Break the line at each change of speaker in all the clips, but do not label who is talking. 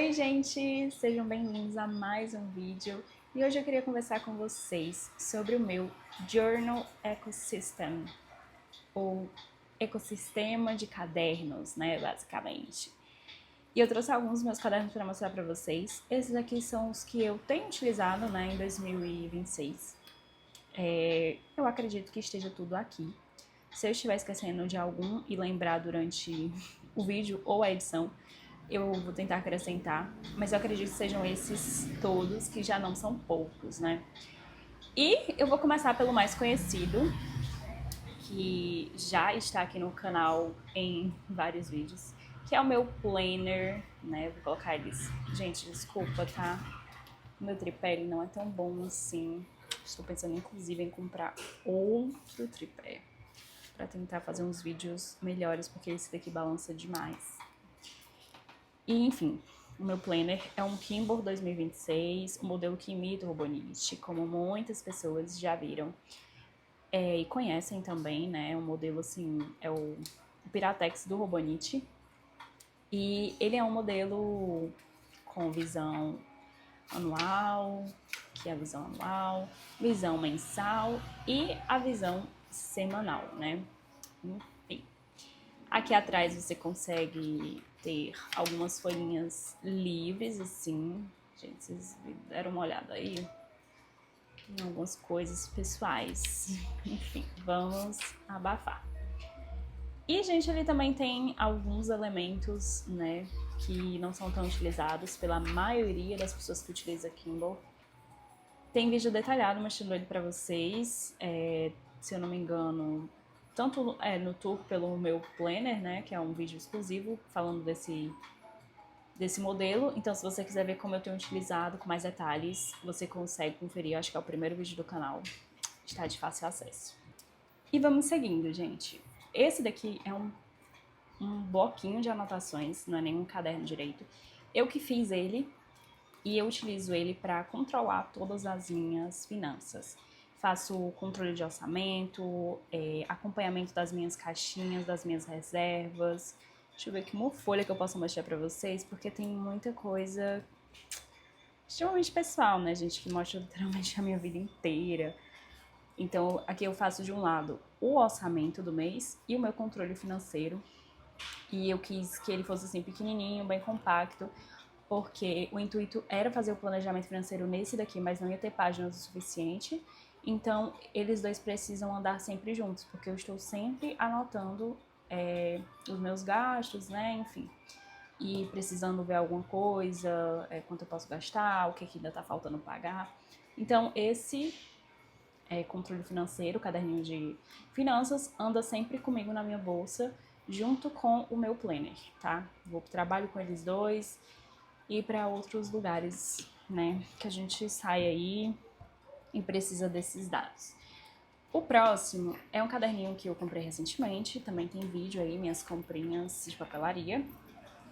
Oi, gente! Sejam bem-vindos a mais um vídeo. E hoje eu queria conversar com vocês sobre o meu Journal Ecosystem, ou ecossistema de cadernos, né, basicamente. E eu trouxe alguns dos meus cadernos para mostrar para vocês. Esses aqui são os que eu tenho utilizado, né, em 2026. Eu acredito que esteja tudo aqui. Se eu estiver esquecendo de algum e lembrar durante o vídeo ou a edição, eu vou tentar acrescentar, mas eu acredito que sejam esses todos, que já não são poucos, né? E eu vou começar pelo mais conhecido, que já está aqui no canal em vários vídeos, que é o meu planner, né? Eu vou colocar eles. Gente, desculpa, tá? O meu tripé ele não é tão bom assim. Estou pensando inclusive em comprar outro tripé para tentar fazer uns vídeos melhores, porque esse daqui balança demais. E, enfim, o meu planner é um Kimball 2026, um modelo que imita o Robonite, como muitas pessoas já viram e conhecem também, né? Um modelo assim, é o Piratex do Robonite. E ele é um modelo com visão anual, que é a visão anual, visão mensal e a visão semanal, né? Enfim. Aqui atrás você consegue ter algumas folhinhas livres, assim. Gente, vocês deram uma olhada aí em algumas coisas pessoais. Enfim, vamos abafar. E, gente, ele também tem alguns elementos, né, que não são tão utilizados pela maioria das pessoas que utilizam Kindle. Tem vídeo detalhado mostrando ele pra vocês, se eu não me engano, tanto no tour pelo meu planner, né, que é um vídeo exclusivo falando desse modelo. Então, se você quiser ver como eu tenho utilizado com mais detalhes, você consegue conferir, eu acho que é o primeiro vídeo do canal, está de fácil acesso. E vamos seguindo, gente. Esse daqui é um bloquinho de anotações, não é nenhum caderno direito. Eu que fiz ele e eu utilizo ele para controlar todas as minhas finanças. Faço controle de orçamento, acompanhamento das minhas caixinhas, das minhas reservas. Deixa eu ver aqui uma folha que eu posso mostrar pra vocês, porque tem muita coisa extremamente pessoal, né, gente, que mostra literalmente a minha vida inteira. Então, aqui eu faço de um lado o orçamento do mês e o meu controle financeiro. E eu quis que ele fosse assim pequenininho, bem compacto, porque o intuito era fazer o planejamento financeiro nesse daqui, mas não ia ter páginas o suficiente. Então, eles dois precisam andar sempre juntos, porque eu estou sempre anotando os meus gastos, né, enfim. E precisando ver alguma coisa, quanto eu posso gastar, o que ainda tá faltando pagar. Então, esse controle financeiro, caderninho de finanças, anda sempre comigo na minha bolsa, junto com o meu planner, tá? Vou pro trabalho com eles dois e para outros lugares, né, que a gente sai aí e precisa desses dados. O próximo é um caderninho que eu comprei recentemente, também tem vídeo aí, minhas comprinhas de papelaria.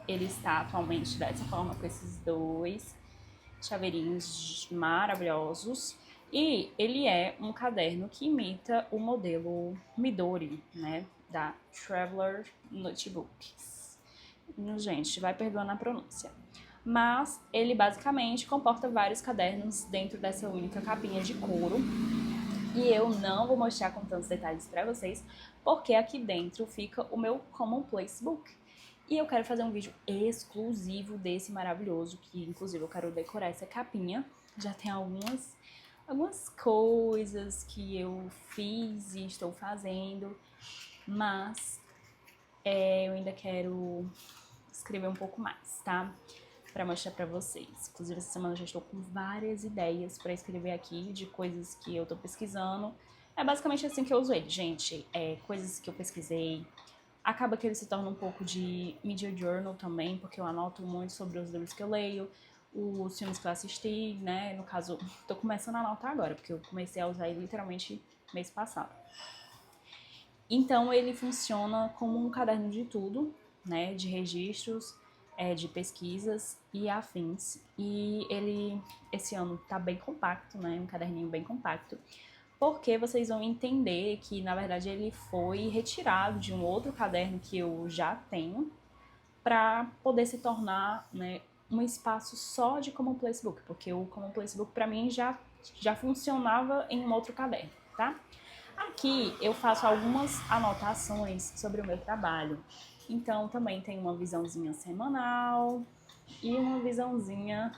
Ele está atualmente dessa forma, com esses dois chaveirinhos maravilhosos. E ele é um caderno que imita o modelo Midori, né, da Traveler Notebooks. Gente, vai perdoando a pronúncia. Mas ele basicamente comporta vários cadernos dentro dessa única capinha de couro. E eu não vou mostrar com tantos detalhes para vocês, porque aqui dentro fica o meu Commonplace Book. E eu quero fazer um vídeo exclusivo desse maravilhoso, que inclusive eu quero decorar essa capinha. Já tem algumas coisas que eu fiz e estou fazendo, mas eu ainda quero escrever um pouco mais, tá? Pra mostrar pra vocês. Inclusive, essa semana eu já estou com várias ideias pra escrever aqui de coisas que eu tô pesquisando. É basicamente assim que eu uso ele, gente. Coisas que eu pesquisei. Acaba que ele se torna um pouco de media journal também, porque eu anoto muito sobre os livros que eu leio, os filmes que eu assisti, né? No caso, tô começando a anotar agora, porque eu comecei a usar ele literalmente mês passado. Então, ele funciona como um caderno de tudo, né? De registros, de pesquisas e afins. E ele, esse ano, tá bem compacto, né? Um caderninho bem compacto. Porque vocês vão entender que, na verdade, ele foi retirado de um outro caderno que eu já tenho para poder se tornar, né, um espaço só de Common Place Book, porque o Common Place Book para mim já funcionava em um outro caderno, tá? Aqui eu faço algumas anotações sobre o meu trabalho. Então também tem uma visãozinha semanal e uma visãozinha,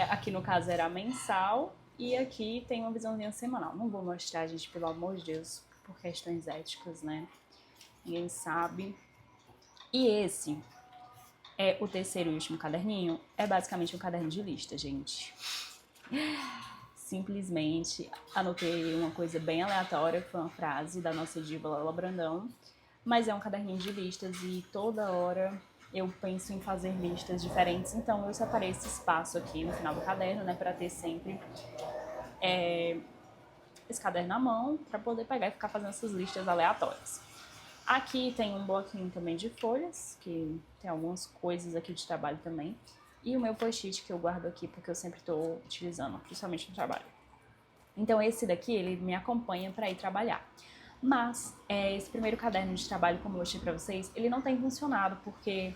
aqui no caso era mensal, e aqui tem uma visãozinha semanal. Não vou mostrar, gente, pelo amor de Deus, por questões éticas, né? Ninguém sabe. E esse é o terceiro e último caderninho. É basicamente um caderno de lista, gente. Simplesmente anotei uma coisa bem aleatória, que foi uma frase da nossa diva Lala Brandão. Mas é um caderninho de listas e toda hora eu penso em fazer listas diferentes. Então eu separei esse espaço aqui no final do caderno, né, para ter sempre esse caderno na mão, para poder pegar e ficar fazendo essas listas aleatórias. Aqui tem um bloquinho também de folhas, que tem algumas coisas aqui de trabalho também. E o meu post-it que eu guardo aqui, porque eu sempre estou utilizando, principalmente no trabalho. Então esse daqui, ele me acompanha para ir trabalhar. Mas esse primeiro caderno de trabalho, como eu mostrei para vocês, ele não tem funcionado, porque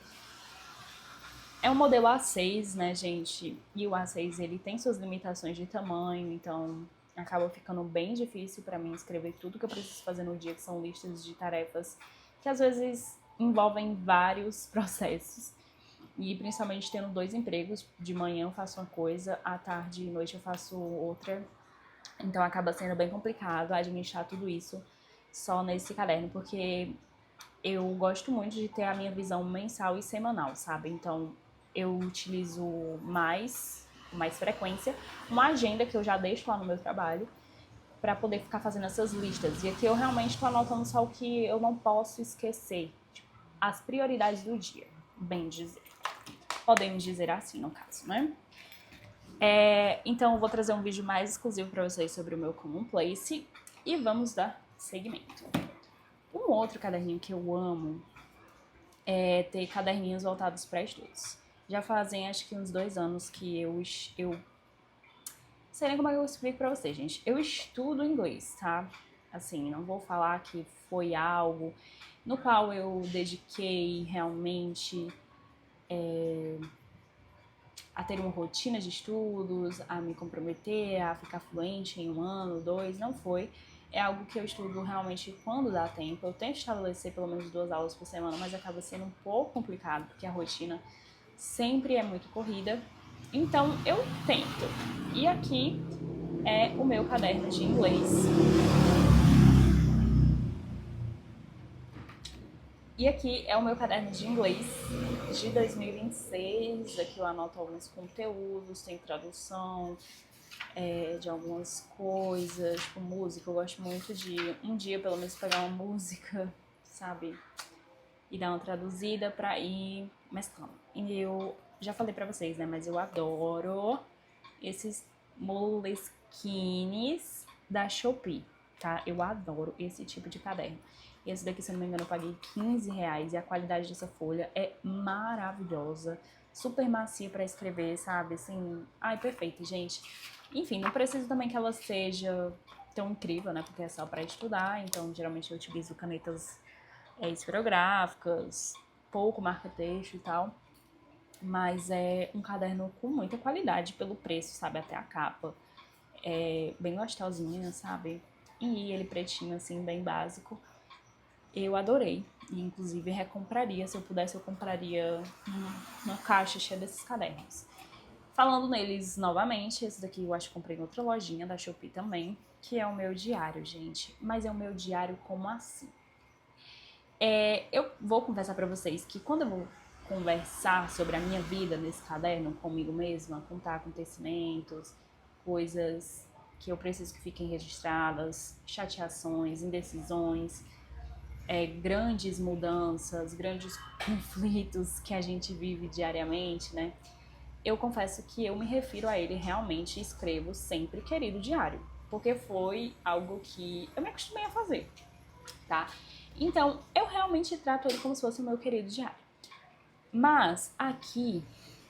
é um modelo A6, né, gente? E o A6, ele tem suas limitações de tamanho, então acaba ficando bem difícil para mim escrever tudo que eu preciso fazer no dia, que são listas de tarefas que às vezes envolvem vários processos. E principalmente tendo 2 empregos, de manhã eu faço uma coisa, à tarde e noite eu faço outra. Então acaba sendo bem complicado administrar tudo isso só nesse caderno, porque eu gosto muito de ter a minha visão mensal e semanal, sabe? Então eu utilizo com mais frequência, uma agenda que eu já deixo lá no meu trabalho para poder ficar fazendo essas listas. E aqui eu realmente estou anotando só o que eu não posso esquecer, tipo, as prioridades do dia, bem dizer. Podemos dizer assim, no caso, né? Então eu vou trazer um vídeo mais exclusivo para vocês sobre o meu Common Place e vamos dar seguimento. Um outro caderninho que eu amo é ter caderninhos voltados para estudos. Já fazem acho que uns 2 anos que eu não sei nem como é que eu explico pra vocês, gente. Eu estudo inglês, tá? Assim, não vou falar que foi algo no qual eu dediquei realmente a ter uma rotina de estudos, a me comprometer, a ficar fluente em 1 ano, 2, não foi. É algo que eu estudo realmente quando dá tempo. Eu tento estabelecer pelo menos 2 aulas por semana, mas acaba sendo um pouco complicado, porque a rotina sempre é muito corrida. Então eu tento. E aqui é o meu caderno de inglês. E aqui é o meu caderno de inglês de 2026. Aqui eu anoto alguns conteúdos, tem tradução de algumas coisas, tipo música. Eu gosto muito de um dia pelo menos pegar uma música, sabe? E dar uma traduzida pra ir mesclando. E eu já falei pra vocês, né? Mas eu adoro esses Moleskines da Shopee, tá? Eu adoro esse tipo de caderno. Esse daqui, se eu não me engano, eu paguei R$15 e a qualidade dessa folha é maravilhosa. Super macia pra escrever, sabe? Assim, ai, perfeito, gente. Enfim, não preciso também que ela seja tão incrível, né? Porque é só pra estudar, então geralmente eu utilizo canetas esferográficas, pouco marca-texto e tal. Mas é um caderno com muita qualidade pelo preço, sabe? Até a capa. É bem gostosinha, sabe? E ele pretinho, assim, bem básico. Eu adorei. E, inclusive, recompraria. Se eu pudesse, eu compraria uma caixa cheia desses cadernos. Falando neles novamente, esse daqui eu acho que comprei em outra lojinha da Shopee também, que é o meu diário, gente. Mas é o meu diário como assim? Eu vou confessar pra vocês que quando eu vou conversar sobre a minha vida nesse caderno comigo mesma, contar acontecimentos, coisas que eu preciso que fiquem registradas, chateações, indecisões, grandes mudanças, grandes conflitos que a gente vive diariamente, né? Eu confesso que eu me refiro a ele realmente e escrevo sempre querido diário, porque foi algo que eu me acostumei a fazer, tá? Então, eu realmente trato ele como se fosse o meu querido diário. Mas aqui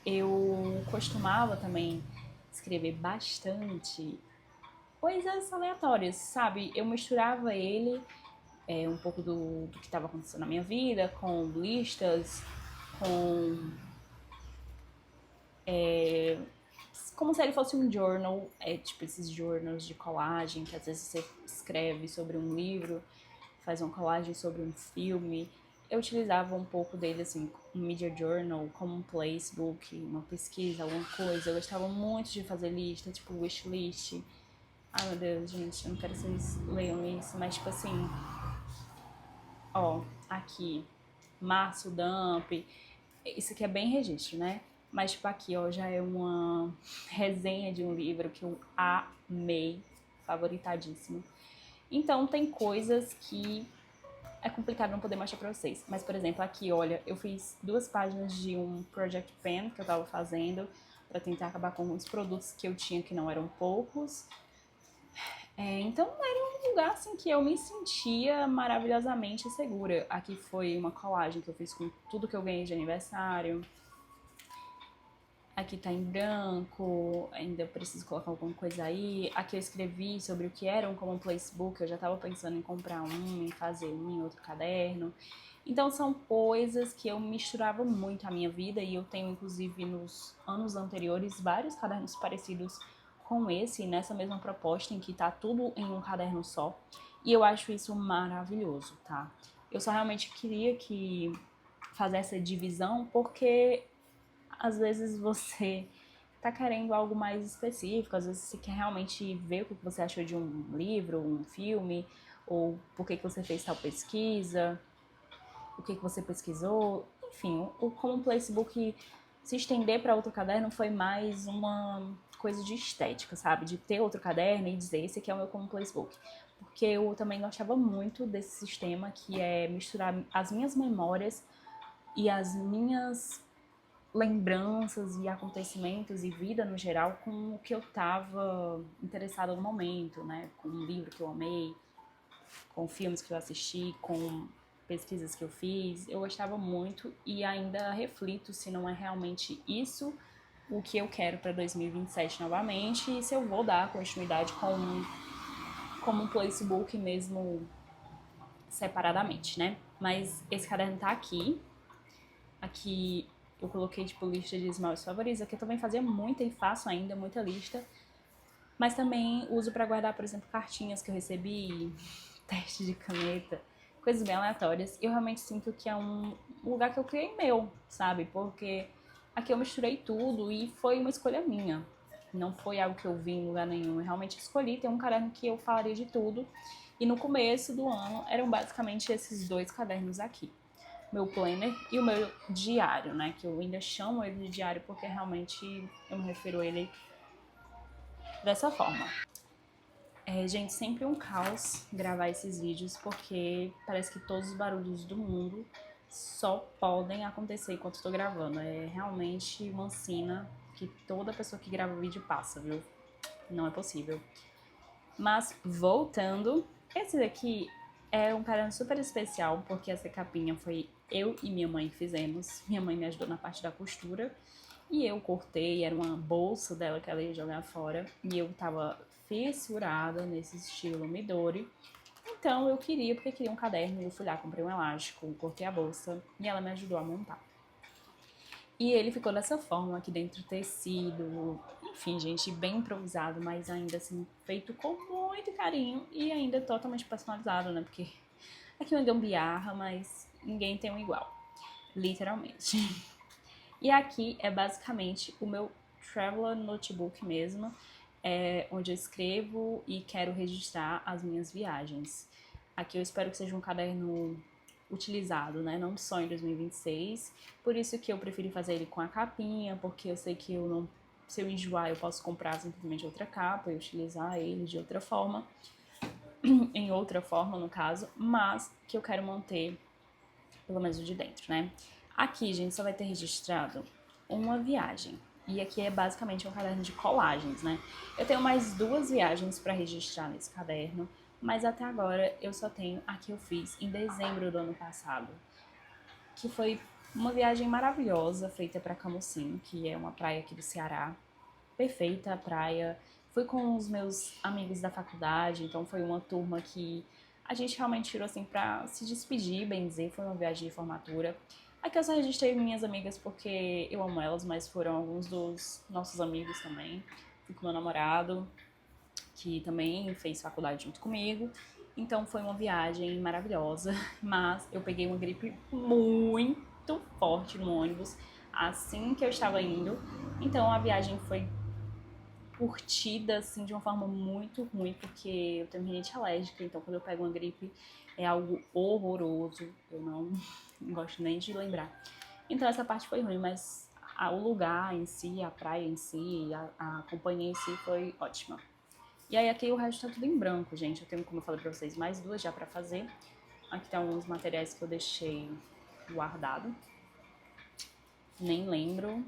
eu costumava também escrever bastante coisas aleatórias, sabe? Eu misturava ele um pouco do que estava acontecendo na minha vida, com listas, com como se ele fosse um journal, tipo esses journals de colagem, que às vezes você escreve sobre um livro, faz uma colagem sobre um filme. Eu utilizava um pouco dele, assim, um media journal, como um placebook, uma pesquisa, alguma coisa. Eu gostava muito de fazer lista, tipo wishlist. Ai, meu Deus, gente, eu não quero que vocês leiam isso, mas tipo assim, ó, aqui, março, dump, isso aqui é bem registro, né? Mas tipo aqui, ó, já é uma resenha de um livro que eu amei, favoritadíssimo. Então tem coisas que é complicado não poder mostrar pra vocês. Mas, por exemplo, aqui, olha, eu fiz 2 páginas de um Project Pen que eu tava fazendo pra tentar acabar com alguns produtos que eu tinha que não eram poucos. Então era um lugar assim que eu me sentia maravilhosamente segura. Aqui foi uma colagem que eu fiz com tudo que eu ganhei de aniversário. Aqui tá em branco, ainda preciso colocar alguma coisa aí. Aqui eu escrevi sobre o que era um Common Place Book, eu já tava pensando em comprar um, em fazer um em outro caderno. Então são coisas que eu misturava muito a minha vida e eu tenho inclusive nos anos anteriores vários cadernos parecidos com esse, nessa mesma proposta em que tá tudo em um caderno só. E eu acho isso maravilhoso, tá? Eu só realmente queria que fazer essa divisão porque às vezes você tá querendo algo mais específico, às vezes você quer realmente ver o que você achou de um livro, um filme, ou por que você fez tal pesquisa, o que você pesquisou, enfim, o Common Place Book se estender para outro caderno foi mais uma coisa de estética, sabe? De ter outro caderno e dizer, esse aqui é o meu Common Place Book. Porque eu também gostava muito desse sistema que é misturar as minhas memórias e as minhas lembranças e acontecimentos e vida no geral com o que eu tava interessada no momento, né? Com um livro que eu amei, com filmes que eu assisti, com pesquisas que eu fiz. Eu gostava muito e ainda reflito se não é realmente isso o que eu quero para 2027 novamente e se eu vou dar continuidade como um placebook mesmo separadamente, né? Mas esse caderno tá aqui. Aqui eu coloquei, tipo, lista de esmaltes favoritos. Aqui eu também fazia muita e faço ainda muita lista. Mas também uso pra guardar, por exemplo, cartinhas que eu recebi, teste de caneta, coisas bem aleatórias. Eu realmente sinto que é um lugar que eu criei meu, sabe? Porque aqui eu misturei tudo e foi uma escolha minha. Não foi algo que eu vi em lugar nenhum. Eu realmente escolhi ter um caderno que eu falaria de tudo. E no começo do ano eram basicamente esses 2 cadernos aqui. Meu planner e o meu diário, né? Que eu ainda chamo ele de diário porque realmente eu me refiro a ele dessa forma. Gente, sempre um caos gravar esses vídeos porque parece que todos os barulhos do mundo só podem acontecer enquanto estou gravando. É realmente uma sina que toda pessoa que grava vídeo passa, viu? Não é possível. Mas voltando, esse daqui é um caderno super especial porque essa capinha foi eu e minha mãe que fizemos. Minha mãe me ajudou na parte da costura e eu cortei, era uma bolsa dela que ela ia jogar fora e eu tava fissurada nesse estilo Midori. Então eu queria, porque queria um caderno, eu fui lá, comprei um elástico, cortei a bolsa e ela me ajudou a montar. E ele ficou dessa forma, aqui dentro tecido, enfim, gente, bem improvisado, mas ainda assim feito com muito carinho e ainda totalmente personalizado, né? Porque aqui é uma gambiarra, mas ninguém tem um igual, literalmente. E aqui é basicamente o meu Traveler Notebook mesmo, onde eu escrevo e quero registrar as minhas viagens. Aqui eu espero que seja um caderno utilizado, né? Não só em 2026. Por isso que eu preferi fazer ele com a capinha, porque eu sei que eu não, se eu enjoar, eu posso comprar simplesmente outra capa e utilizar ele de outra forma, em outra forma no caso, mas que eu quero manter pelo menos o de dentro, né? Aqui, gente, só vai ter registrado uma viagem. E aqui é basicamente um caderno de colagens, né? Eu tenho mais 2 viagens para registrar nesse caderno, mas até agora eu só tenho a que eu fiz em dezembro do ano passado, que foi uma viagem maravilhosa feita para Camusim, que é uma praia aqui do Ceará. Perfeita a praia. Fui com os meus amigos da faculdade, então foi uma turma que A gente realmente tirou assim pra se despedir, bem dizer, foi uma viagem de formatura. Aqui eu só registrei minhas amigas porque eu amo elas, mas foram alguns dos nossos amigos também. Fui com meu namorado, que também fez faculdade junto comigo. Então foi uma viagem maravilhosa, mas eu peguei uma gripe muito forte no ônibus assim que eu estava indo. Então a viagem foi curtida assim de uma forma muito ruim, porque eu tenho rinite alérgica, então quando eu pego uma gripe é algo horroroso, eu não gosto nem de lembrar. Então essa parte foi ruim, mas o lugar em si, a praia em si, a companhia em si foi ótima. E aí aqui o resto tá tudo em branco, gente. Eu tenho, como eu falei pra vocês, mais duas já pra fazer. Aqui tem alguns materiais que eu deixei guardado. Nem lembro.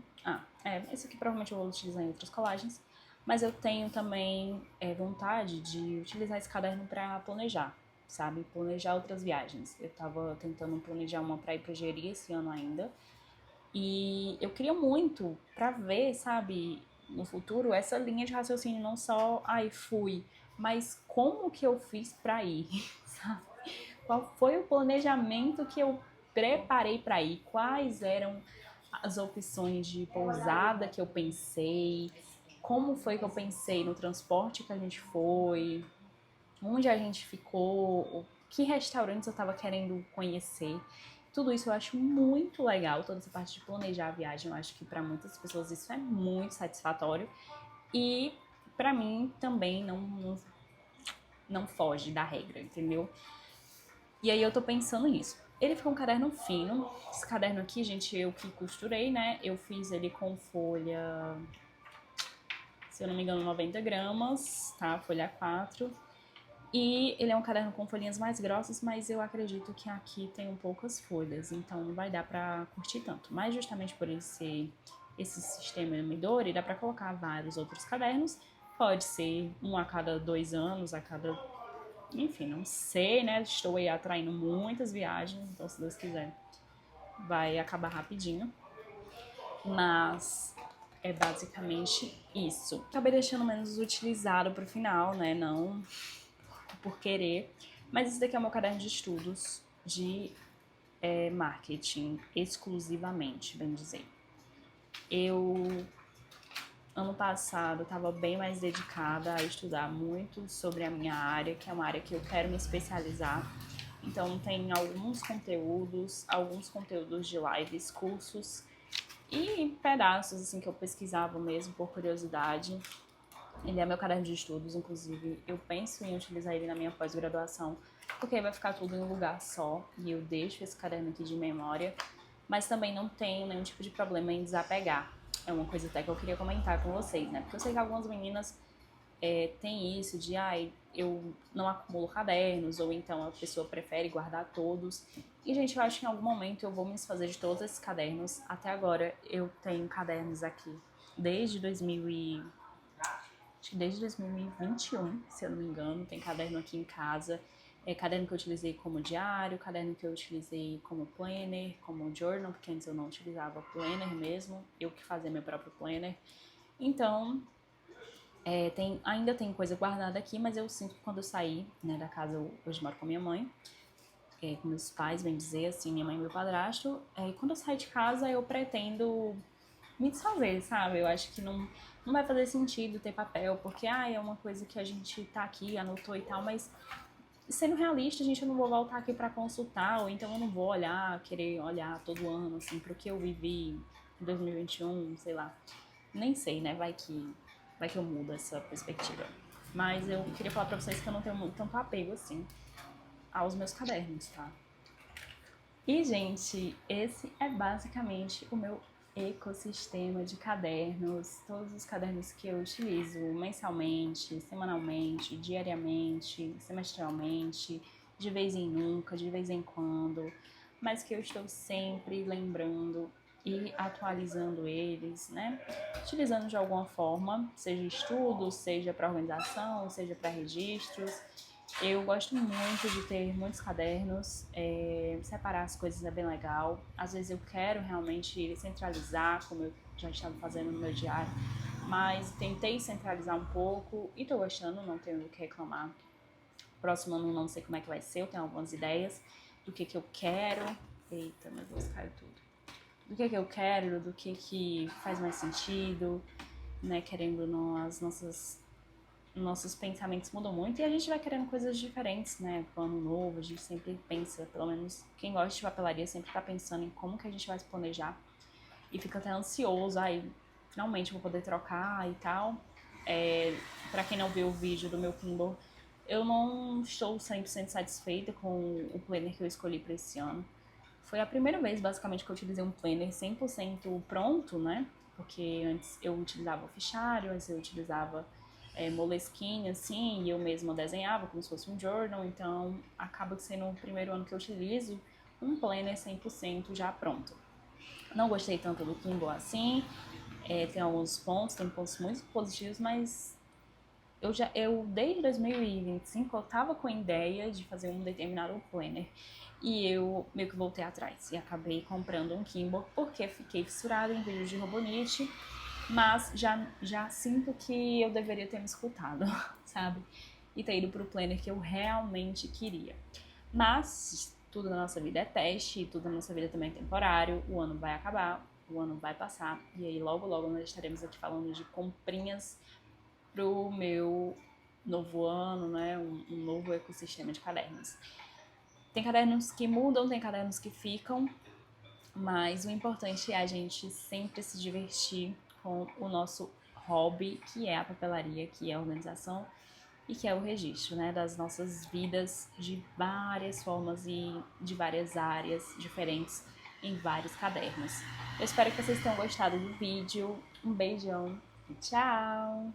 Esse aqui provavelmente eu vou utilizar em outras colagens. Mas eu tenho também vontade de utilizar esse caderno pra planejar, sabe? Planejar outras viagens. Eu tava tentando planejar uma pra ir pra Jeri esse ano ainda. E eu queria muito pra ver, sabe, no futuro, essa linha de raciocínio, não só, ai, fui, mas como que eu fiz pra ir, sabe? Qual foi o planejamento que eu preparei pra ir? Quais eram as opções de pousada que eu pensei? Como foi que eu pensei no transporte que a gente foi? Onde a gente ficou? Que restaurantes eu tava querendo conhecer? Tudo isso eu acho muito legal, toda essa parte de planejar a viagem, eu acho que para muitas pessoas isso é muito satisfatório e para mim também não foge da regra, entendeu? E aí eu tô pensando nisso. Ele ficou um caderno fino, esse caderno aqui, gente, eu que costurei, né? Eu fiz ele com folha, se eu não me engano, 90 gramas, tá? Folha 4. E ele é um caderno com folhinhas mais grossas, mas eu acredito que aqui tem poucas folhas, então não vai dar pra curtir tanto. Mas justamente por esse sistema Midori, dá pra colocar vários outros cadernos. Pode ser um a cada 2 anos, a cada... Enfim, não sei, né? Estou aí atraindo muitas viagens, então se Deus quiser vai acabar rapidinho. Mas é basicamente isso. Acabei deixando menos utilizado pro final, né? Não por querer. Mas esse daqui é o meu caderno de estudos de marketing, exclusivamente, bem dizer. Eu, ano passado, estava bem mais dedicada a estudar muito sobre a minha área, que é uma área que eu quero me especializar. Então, tem alguns conteúdos de lives, cursos e pedaços assim que eu pesquisava mesmo por curiosidade. Ele é meu caderno de estudos, inclusive eu penso em utilizar ele na minha pós-graduação, porque aí vai ficar tudo em um lugar só e eu deixo esse caderno aqui de memória, mas também não tenho nenhum tipo de problema em desapegar. É uma coisa até que eu queria comentar com vocês, né? Porque eu sei que algumas meninas têm isso de, eu não acumulo cadernos, ou então a pessoa prefere guardar todos. E, gente, eu acho que em algum momento eu vou me desfazer de todos esses cadernos. Até agora eu tenho cadernos aqui desde 2021, se eu não me engano, tem caderno aqui em casa. Caderno que eu utilizei como diário, caderno que eu utilizei como planner, como journal, porque antes eu não utilizava planner mesmo, eu que fazia meu próprio planner. Então, ainda tem coisa guardada aqui, mas eu sinto que quando eu saí, né, da casa, eu hoje moro com a minha mãe, com meus pais, bem dizer, assim, minha mãe e meu padrasto, quando eu sair de casa eu pretendo me desfazer, sabe? Eu acho que não vai fazer sentido ter papel, porque é uma coisa que a gente tá aqui, anotou e tal, mas sendo realista, gente, eu não vou voltar aqui pra consultar, ou então eu não vou querer olhar todo ano, assim, pro que eu vivi em 2021, sei lá. Nem sei, né? Vai que eu mudo essa perspectiva. Mas eu queria falar pra vocês que eu não tenho muito tanto apego, assim, aos meus cadernos, tá? E, gente, esse é basicamente o meu ecossistema de cadernos, todos os cadernos que eu utilizo mensalmente, semanalmente, diariamente, semestralmente, de vez em nunca, de vez em quando, mas que eu estou sempre lembrando e atualizando eles, né? Utilizando de alguma forma, seja estudos, seja para organização, seja para registros. Eu gosto muito de ter muitos cadernos, separar as coisas é bem legal. Às vezes eu quero realmente centralizar, como eu já estava fazendo no meu diário, mas tentei centralizar um pouco e tô gostando, não tenho o que reclamar. Próximo ano não sei como é que vai ser, eu tenho algumas ideias do que eu quero. Eita, meu Deus, caiu tudo. Do que eu quero, do que faz mais sentido, né? Querendo ou não, nossos pensamentos mudam muito e a gente vai querendo coisas diferentes, né? Pro ano novo, a gente sempre pensa, pelo menos quem gosta de papelaria sempre tá pensando em como que a gente vai se planejar e fica até ansioso, aí finalmente vou poder trocar e tal. Pra quem não viu o vídeo do meu Kindle, eu não estou 100% satisfeita com o planner que eu escolhi para esse ano. Foi a primeira vez, basicamente, que eu utilizei um planner 100% pronto, né? Porque antes eu utilizava o fichário, antes eu utilizava Moleskine, assim, e eu mesma desenhava como se fosse um journal, então acaba sendo o primeiro ano que eu utilizo um planner 100% já pronto. Não gostei tanto do Kindle assim, tem alguns pontos, tem pontos muito positivos, mas eu desde 2025 eu tava com a ideia de fazer um determinado planner e eu meio que voltei atrás e acabei comprando um Kindle porque fiquei fissurada em vídeos de Robonite, mas já sinto que eu deveria ter me escutado, sabe? E ter ido pro planner que eu realmente queria. Mas tudo na nossa vida é teste, tudo na nossa vida também é temporário, o ano vai acabar, o ano vai passar e aí logo logo nós estaremos aqui falando de comprinhas pro meu novo ano, né? Um novo ecossistema de cadernos. Tem cadernos que mudam, tem cadernos que ficam, mas o importante é a gente sempre se divertir com o nosso hobby, que é a papelaria, que é a organização e que é o registro, né, das nossas vidas de várias formas e de várias áreas diferentes em vários cadernos. Eu espero que vocês tenham gostado do vídeo. Um beijão e tchau!